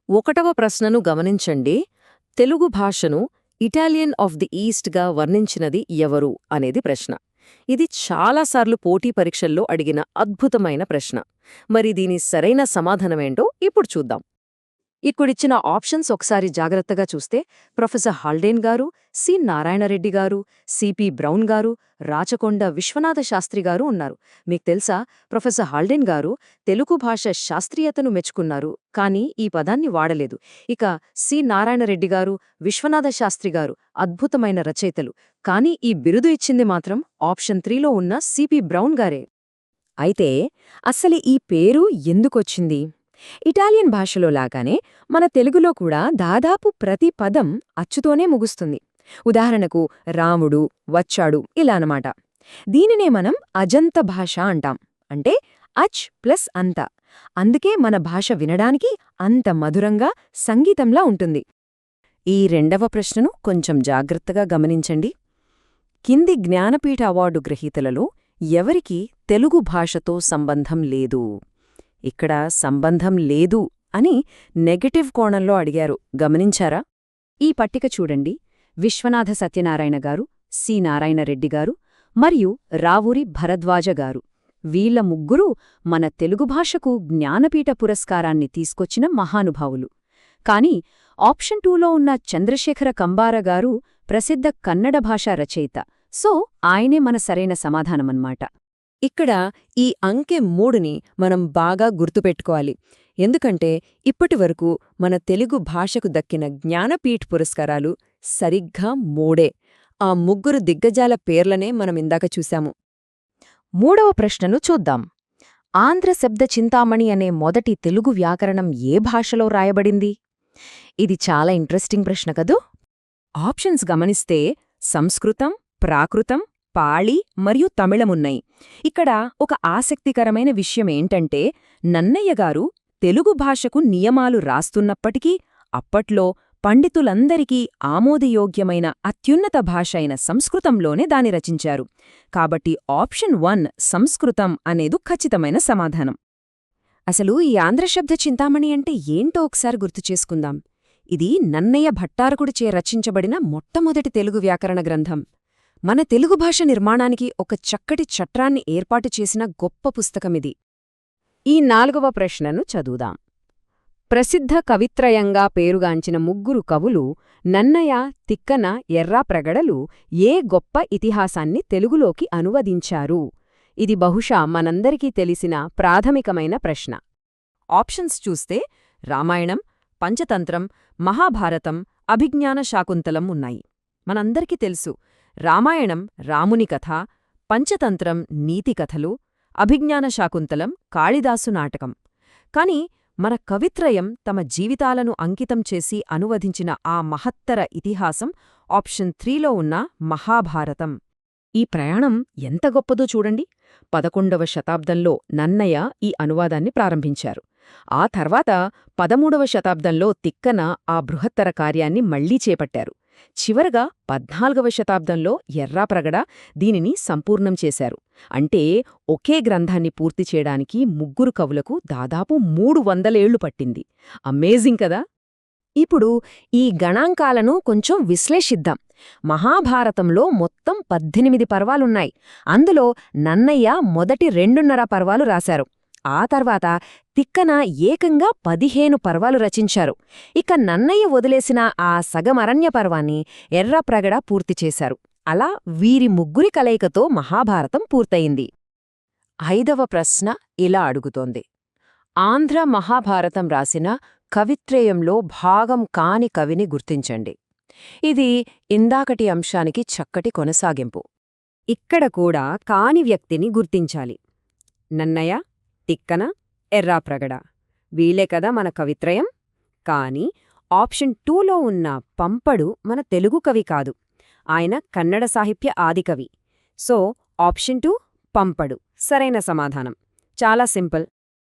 ఒకటవ ప్రశ్నను గమనించండి. తెలుగు భాషను ఇటాలియన్ ఆఫ్ ది ఈస్ట్‌గా వర్ణించినది ఎవరు అనేది ప్రశ్న. ఇది చాలాసార్లు పోటీ పరీక్షల్లో అడిగిన అద్భుతమైన ప్రశ్న. మరి దీని సరైన సమాధానమేంటో ఇప్పుడు చూద్దాం. ఇక్కడిచ్చిన ఆప్షన్స్ ఒకసారి జాగ్రత్తగా చూస్తే ప్రొఫెసర్ హాల్డేన్ గారు, సి నారాయణరెడ్డి గారు, సిపి బ్రౌన్ గారు, రాచకొండ విశ్వనాథ శాస్త్రి గారు ఉన్నారు. మీకు తెలుసా, ప్రొఫెసర్ హాల్డేన్ గారు తెలుగు భాష శాస్త్రీయతను మెచ్చుకున్నారు, కానీ ఈ పదాన్ని వాడలేదు. ఇక సి నారాయణరెడ్డి గారు, విశ్వనాథ శాస్త్రి గారు అద్భుతమైన రచయితలు, కానీ ఈ బిరుదు ఇచ్చింది మాత్రం ఆప్షన్ 3లో ఉన్న సిపి బ్రౌన్ గారే. అయితే అసలు ఈ పేరు ఎందుకొచ్చింది? ఇటాలియన్ భాషలో లాగానే మన తెలుగులో కూడా దాదాపు ప్రతి పదం అచ్చుతోనే ముగుస్తుంది. ఉదాహరణకు రాముడు, వచ్చాడు ఇలా అన్నమాట. దీనినే మనం అజంత భాష అంటాం. అంటే అచ్ ప్లస్ అంత. అందుకే మన భాష వినడానికి అంత మధురంగా, సంగీతంలా ఉంటుంది. ఈ రెండవ ప్రశ్నను కొంచెం జాగ్రత్తగా గమనించండి. కింది జ్ఞానపీఠ అవార్డు గ్రహీతలలో ఎవరికీ తెలుగు భాషతో సంబంధం లేదు? ఇక్కడ సంబంధం లేదు అని నెగటివ్ కోణంలో అడిగారు, గమనించారా? ఈ పట్టిక చూడండి. విశ్వనాథ సత్యనారాయణ గారు, సి నారాయణరెడ్డి గారు మరియు రావూరి భరద్వాజ గారు, వీళ్ల ముగ్గురూ మన తెలుగు భాషకు జ్ఞానపీఠ పురస్కారాన్ని తీసుకొచ్చిన మహానుభావులు. కాని ఆప్షన్ 2లో ఉన్న చంద్రశేఖర కంబార గారు ప్రసిద్ధ కన్నడ భాషా రచయిత. సో ఆయనే మన సరైన సమాధానమన్నమాట. ఇక్కడ ఈ అంకె 3ని మనం బాగా గుర్తుపెట్టుకోవాలి. ఎందుకంటే ఇప్పటివరకు మన తెలుగు భాషకు దక్కిన జ్ఞానపీఠ్ పురస్కారాలు సరిగ్గా 3. ఆ ముగ్గురు దిగ్గజాల పేర్లనే మనమిందాక చూశాము. మూడవ ప్రశ్నను చూద్దాం. ఆంధ్ర శబ్ద చింతామణి అనే మొదటి తెలుగు వ్యాకరణం ఏ భాషలో రాయబడింది? ఇది చాలా ఇంట్రెస్టింగ్ ప్రశ్న కదూ. ఆప్షన్స్ గమనిస్తే సంస్కృతం, ప్రాకృతం, పాళి మరియు తమిళమున్నాయి. ఇక్కడ ఒక ఆసక్తికరమైన విషయమేంటంటే, నన్నయ్య గారు తెలుగు భాషకు నియమాలు రాస్తున్నప్పటికీ అప్పట్లో పండితులందరికీ ఆమోదయోగ్యమైన అత్యున్నత భాష అయిన సంస్కృతంలోనే దాని రచించారు. కాబట్టి ఆప్షన్ 1 సంస్కృతం అనేది ఖచ్చితమైన సమాధానం. అసలు ఈ ఆంధ్రశబ్ద చింతామణి అంటే ఏంటో ఒకసారి గుర్తుచేసుకుందాం. ఇది నన్నయ్య భట్టారకుడిచే రచించబడిన మొట్టమొదటి తెలుగు వ్యాకరణ గ్రంథం. మన తెలుగు భాష నిర్మాణానికి ఒక చక్కటి చట్రాన్ని ఏర్పాటు చేసిన గొప్ప పుస్తకమిది. ఈ 4వ ప్రశ్నను చదువుదాం. ప్రసిద్ధ కవిత్రయంగా పేరుగాంచిన ముగ్గురు కవులు నన్నయ, తిక్కన, ఎర్రాప్రగడలు ఏ గొప్ప ఇతిహాసాన్ని తెలుగులోకి అనువదించారు? ఇది బహుశా మనందరికీ తెలిసిన ప్రాథమికమైన ప్రశ్న. ఆప్షన్స్ చూస్తే రామాయణం, పంచతంత్రం, మహాభారతం, అభిజ్ఞాన శాకుంతలం ఉన్నాయి. మనందరికీ తెలుసు, రామాయణం రాముని కథ, పంచతంత్రం నీతి కథలు, అభిజ్ఞాన శాకుంతలం కాళిదాసు నాటకం. కాని మన కవిత్రయం తమ జీవితాలను అంకితం చేసి అనువదించిన ఆ మహత్తర ఇతిహాసం ఆప్షన్ 3లో ఉన్న మహాభారతం. ఈ ప్రయాణం ఎంత గొప్పదో చూడండి. 11వ శతాబ్దంలో నన్నయ్య ఈ అనువాదాన్ని ప్రారంభించారు. ఆ తర్వాత 13వ శతాబ్దంలో తిక్కన ఆ బృహత్తర కార్యాన్ని మళ్లీ చేపట్టారు. చివరగా 14వ శతాబ్దంలో ఎర్రాప్రగడ దీనిని సంపూర్ణం చేశారు. అంటే ఒకే గ్రంథాన్ని పూర్తి చేయడానికి ముగ్గురు కవులకు దాదాపు 300 ఏళ్లు పట్టింది. అమేజింగ్ కదా. ఇప్పుడు ఈ గణాంకాలను కొంచెం విశ్లేషిద్దాం. మహాభారతంలో మొత్తం 18 పర్వాలున్నాయి. అందులో నన్నయ్య మొదటి 2.5 పర్వాలు రాశారు. ఆ తర్వాత తిక్కన ఏకంగా 15 పర్వాలు రచించారు. ఇక నన్నయ్య వదిలేసిన ఆ సగమరణ్య పర్వాన్ని ఎర్రాప్రగడ పూర్తి చేశారు. అలా వీరి ముగ్గురి కలయికతో మహాభారతం పూర్తయింది. 5వ ప్రశ్న ఇలా అడుగుతోంది. ఆంధ్ర మహాభారతం రాసిన కవిత్రయంలో భాగం కాని కవిని గుర్తించండి. ఇది ఇందాకటి అంశానికి చక్కటి కొనసాగింపు. ఇక్కడ కూడా కాని వ్యక్తిని గుర్తించాలి. నన్నయ్య, తిక్కన, ఎర్రాప్రగడ వీలే కదా మన కవిత్రయం. కాని ఆప్షన్ 2లో ఉన్న పంపడు మన తెలుగు కవి కాదు. ఆయన కన్నడ సాహిత్య ఆదికవి. సో ఆప్షన్ 2 పంపడు సరైన సమాధానం. చాలా సింపుల్.